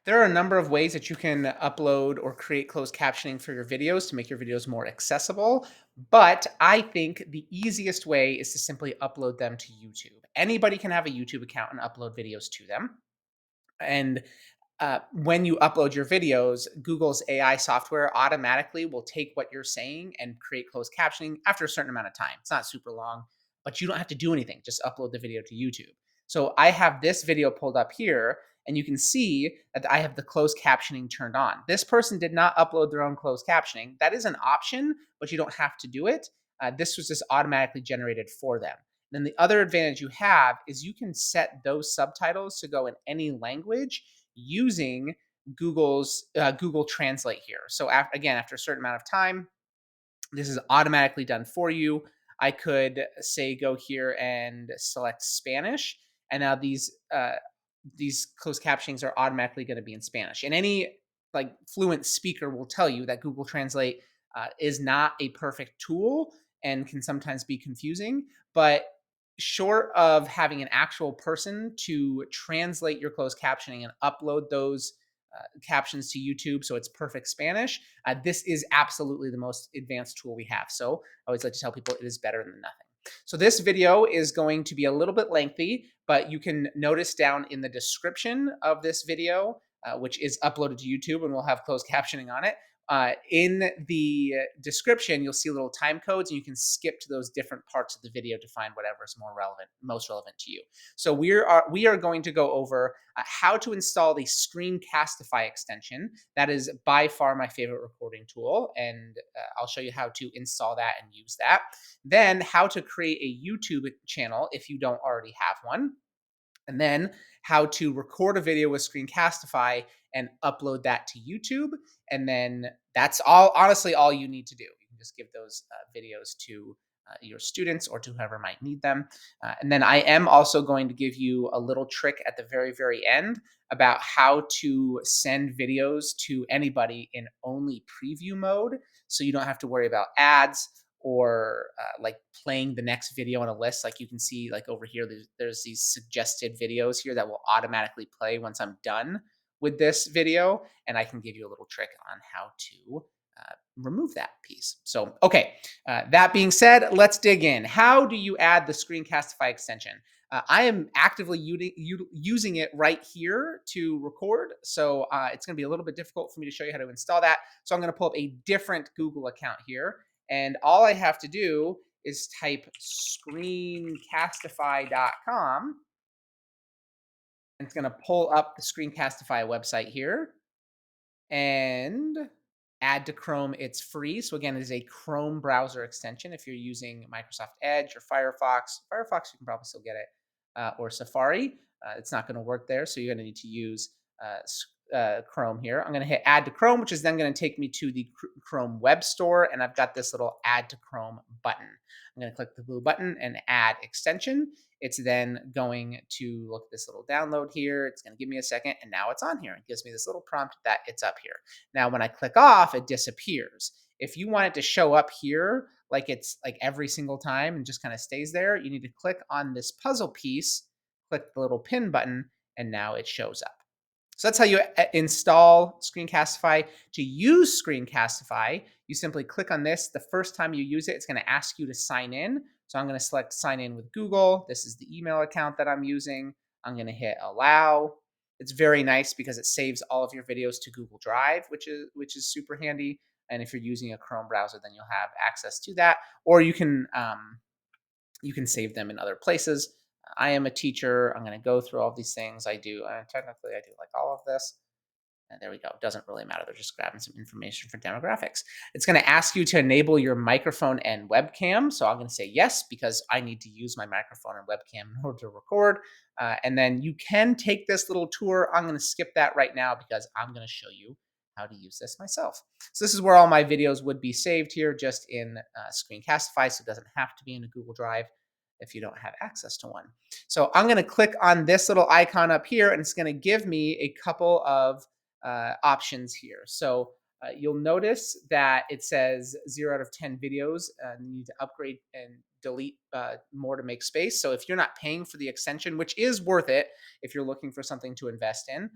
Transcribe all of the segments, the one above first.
There are a number of ways that you can upload or create closed captioning for your videos to make your videos more accessible. But I think the easiest way is to simply upload them to YouTube. Anybody can have a YouTube account and upload videos to them. And when you upload your videos, Google's AI software automatically will take what you're saying and create closed captioning after a certain amount of time. It's not super long, but you don't have to do anything. Just upload the video to YouTube. So I have this video pulled up here, and you can see that I have the closed captioning turned on. This person did not upload their own closed captioning. That is an option, but you don't have to do it. This was just automatically generated for them. Then the other advantage you have is you can set those subtitles to go in any language using Google's Google Translate here. So again, after a certain amount of time, this is automatically done for you. I could say go here and select Spanish, and now these closed captionings are automatically going to be in Spanish. And any like fluent speaker will tell you that Google Translate is not a perfect tool and can sometimes be confusing. But short of having an actual person to translate your closed captioning and upload those captions to YouTube so it's perfect Spanish, this is absolutely the most advanced tool we have. So I always like to tell people it is better than nothing. So this video is going to be a little bit lengthy, but you can notice down in the description of this video, which is uploaded to YouTube and we'll have closed captioning on it. In the description, you'll see little time codes, and you can skip to those different parts of the video to find whatever is more relevant, most relevant to you. So we are going to go over how to install the Screencastify extension. That is by far my favorite recording tool, and I'll show you how to install that and use that. Then how to create a YouTube channel if you don't already have one, and then how to record a video with Screencastify and upload that to YouTube. And then that's all, honestly, all you need to do. You can just give those videos to your students or to whoever might need them. And then I am also going to give you a little trick at the very, very end about how to send videos to anybody in only preview mode. So you don't have to worry about ads or like playing the next video on a list. Like you can see like over here, there's these suggested videos here that will automatically play once I'm done with this video. And I can give you a little trick on how to remove that piece. So, okay, that being said, let's dig in. How do you add the Screencastify extension? I am actively using it right here to record, so it's going to be a little bit difficult for me to show you how to install that. So I'm going to pull up a different Google account here, and all I have to do is type screencastify.com, and it's going to pull up the Screencastify website here and add to Chrome. It's free. So again, it is a Chrome browser extension. If you're using Microsoft Edge or Firefox, you can probably still get it, or Safari. It's not going to work there. So you're going to need to use Chrome here. I'm going to hit add to Chrome, which is then going to take me to the Chrome web store. And I've got this little add to Chrome button. I'm going to click the blue button and add extension. It's then going to look at this little download here. It's going to give me a second, and now it's on here. It gives me this little prompt that it's up here. Now, when I click off, it disappears. If you want it to show up here, like it's like every single time and just kind of stays there, you need to click on this puzzle piece, click the little pin button, and now it shows up. So that's how you install Screencastify. To use Screencastify, you simply click on this. The first time you use it, it's going to ask you to sign in. So I'm going to select sign in with Google. This is the email account that I'm using. I'm going to hit allow. It's very nice because it saves all of your videos to Google Drive, which is super handy. And if you're using a Chrome browser, then you'll have access to that. Or you can save them in other places. I am a teacher. I'm going to go through all these things. Technically, I do like all of this. And there we go. It doesn't really matter. They're just grabbing some information for demographics. It's going to ask you to enable your microphone and webcam. So I'm going to say yes, because I need to use my microphone and webcam in order to record. And then you can take this little tour. I'm going to skip that right now because I'm going to show you how to use this myself. So this is where all my videos would be saved here, just in Screencastify. So it doesn't have to be in a Google Drive if you don't have access to one. So I'm going to click on this little icon up here, and it's going to give me a couple of options here. So you'll notice that it says 0 out of 10 videos. You need to upgrade and delete more to make space. So if you're not paying for the extension, which is worth it if you're looking for something to invest in,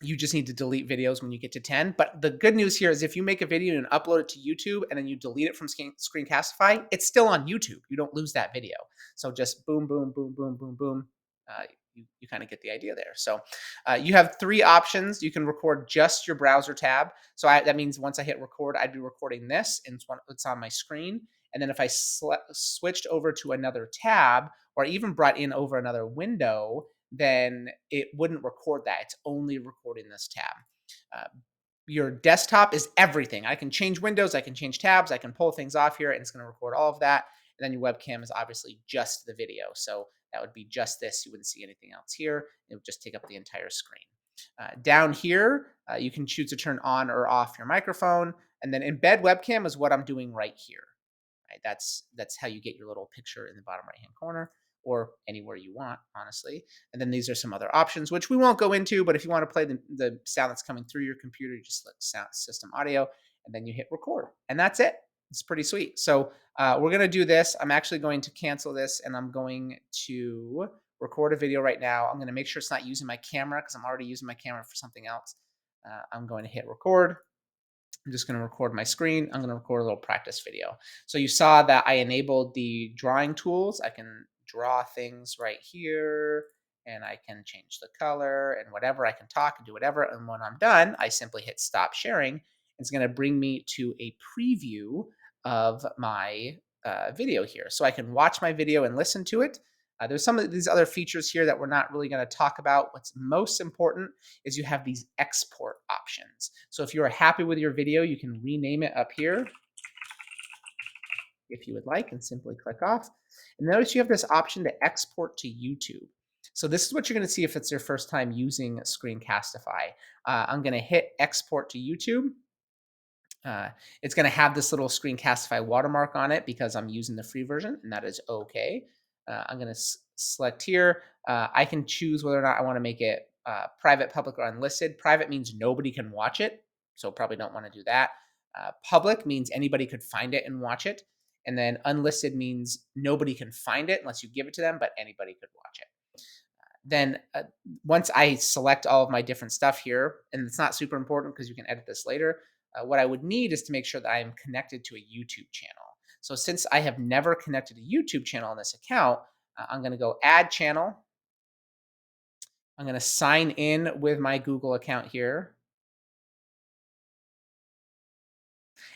You just need to delete videos when you get to 10. But the good news here is if you make a video and upload it to YouTube and then you delete it from Screencastify, it's still on YouTube. You don't lose that video. So just boom, boom, boom, boom, boom, boom. You kind of get the idea there. So you have three options. You can record just your browser tab. So that means once I hit record, I'd be recording this and it's on my screen. And then if I switched over to another tab or even brought in over another window, then it wouldn't record that. It's only recording this tab. Uh, your desktop is everything. I can change windows, I can change tabs, I can pull things off here, and it's going to record all of that. And then your webcam is obviously just the video. So that would be just this. You wouldn't see anything else here. It would just take up the entire screen. Down here, you can choose to turn on or off your microphone. And then embed webcam is what I'm doing right here. Right? That's how you get your little picture in the bottom right-hand corner or anywhere you want, honestly. And then these are some other options, which we won't go into, but if you want to play the sound that's coming through your computer, you just select sound system audio, and then you hit record. And that's it. It's pretty sweet. So we're going to do this. I'm actually going to cancel this, and I'm going to record a video right now. I'm going to make sure it's not using my camera because I'm already using my camera for something else. I'm going to hit record. I'm just going to record my screen. I'm going to record a little practice video. So you saw that I enabled the drawing tools. I can draw things right here, and I can change the color and whatever. I can talk and do whatever. And when I'm done, I simply hit stop sharing. It's going to bring me to a preview of my video here. So I can watch my video and listen to it. There's some of these other features here that we're not really going to talk about. What's most important is you have these export options. So if you are happy with your video, you can rename it up here if you would like and simply click off. And notice you have this option to export to YouTube. So this is what you're going to see if it's your first time using Screencastify. I'm going to hit export to YouTube. It's going to have this little Screencastify watermark on it because I'm using the free version, and that is okay. I'm going to select here. I can choose whether or not I want to make it private, public, or unlisted. Private means nobody can watch it, so probably don't want to do that. Public means anybody could find it and watch it. And then unlisted means nobody can find it unless you give it to them, but anybody could watch it. Then once I select all of my different stuff here, and it's not super important because you can edit this later, what I would need is to make sure that I am connected to a YouTube channel. So since I have never connected a YouTube channel on this account, I'm going to go add channel. I'm going to sign in with my Google account here.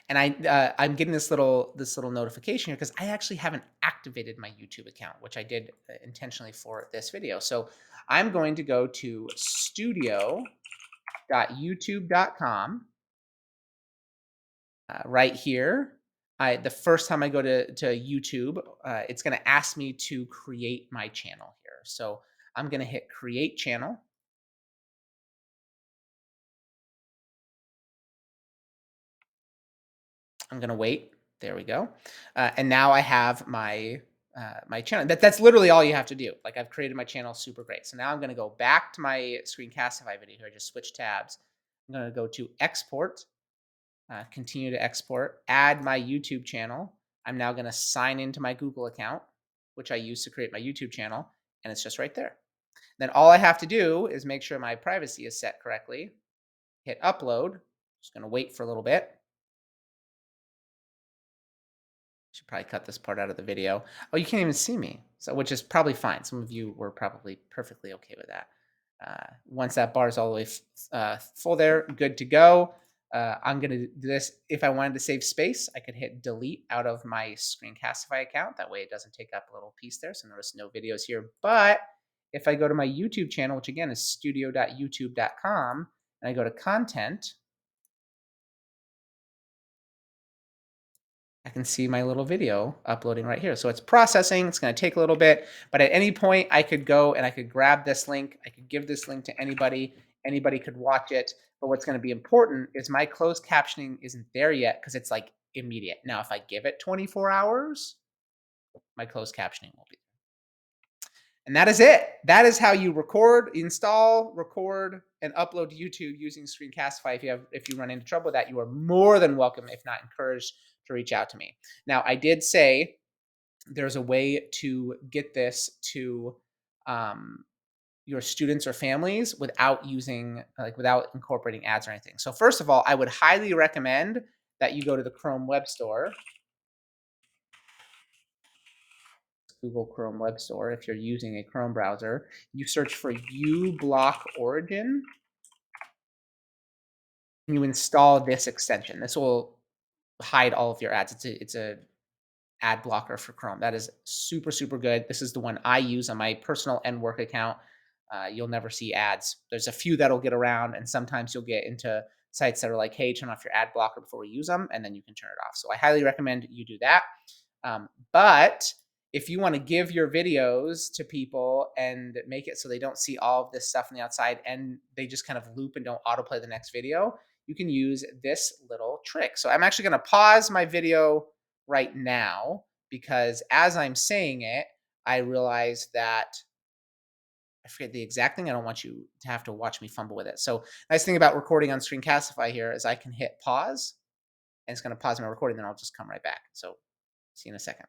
And I'm getting this little notification here because I actually haven't activated my YouTube account, which I did intentionally for this video. So I'm going to go to studio.youtube.com right here. The first time I go to YouTube, it's going to ask me to create my channel here. So I'm going to hit create channel. I'm going to wait. There we go. And now I have my my channel. That's literally all you have to do. Like I've created my channel, super great. So now I'm going to go back to my Screencastify video here. I just switch tabs. I'm going to go to export, continue to export, add my YouTube channel. I'm now going to sign into my Google account, which I use to create my YouTube channel. And it's just right there. Then all I have to do is make sure my privacy is set correctly. Hit upload. Just going to wait for a little bit. Should probably cut this part out of the video. Oh, you can't even see me, so which is probably fine. Some of you were probably perfectly okay with that. Once that bar is all the way full there, good to go. I'm going to do this. If I wanted to save space, I could hit delete out of my Screencastify account. That way it doesn't take up a little piece there. So notice no videos here. But if I go to my YouTube channel, which again is studio.youtube.com, and I go to content, I can see my little video uploading right here. So it's processing. It's going to take a little bit, but at any point I could go and I could grab this link. I could give this link to anybody. Anybody could watch it. But what's going to be important is my closed captioning isn't there yet because it's like immediate. Now, if I give it 24 hours, my closed captioning will be. And that is it. That is how you record, install, record, and upload to YouTube using Screencastify. If you run into trouble with that, you are more than welcome, if not encouraged, to reach out to me. Now, I did say there's a way to get this to your students or families without using without incorporating ads or anything. So first of all, I would highly recommend that you go to the Chrome Web Store, Google Chrome Web Store. If you're using a Chrome browser, you search for uBlock Origin, and you install this extension. This will hide all of your ads. It's a ad blocker for Chrome. That is super, super good. This is the one I use on my personal and work account. You'll never see ads. There's a few that'll get around, and sometimes you'll get into sites that are like, hey, turn off your ad blocker before we use them, and then you can turn it off. So I highly recommend you do that. But if you want to give your videos to people and make it so they don't see all of this stuff on the outside and they just kind of loop and don't autoplay the next video, you can use this little trick. So I'm actually going to pause my video right now because as I'm saying it, I realize that I forget the exact thing. I don't want you to have to watch me fumble with it. So nice thing about recording on Screencastify here is I can hit pause and it's going to pause my recording. Then I'll just come right back. So see you in a second.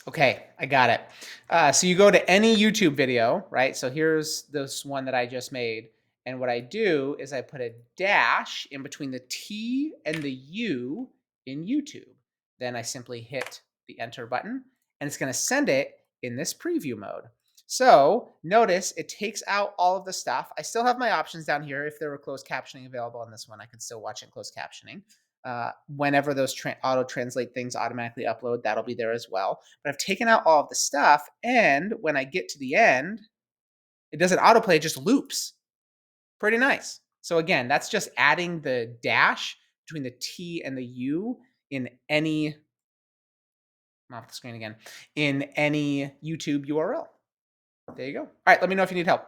Okay, I got it. So you go to any YouTube video, right? So here's this one that I just made. And what I do is I put a dash in between the T and the U in YouTube. Then I simply hit the enter button and it's going to send it in this preview mode. So notice it takes out all of the stuff. I still have my options down here. If there were closed captioning available on this one, I could still watch it in closed captioning. Whenever those auto translate things automatically upload, that'll be there as well. But I've taken out all of the stuff, and when I get to the end, it doesn't autoplay, it just loops. Pretty nice. So again, that's just adding the dash between the T and the U in any, I'm off the screen again, in any YouTube URL. There you go. All right, let me know if you need help.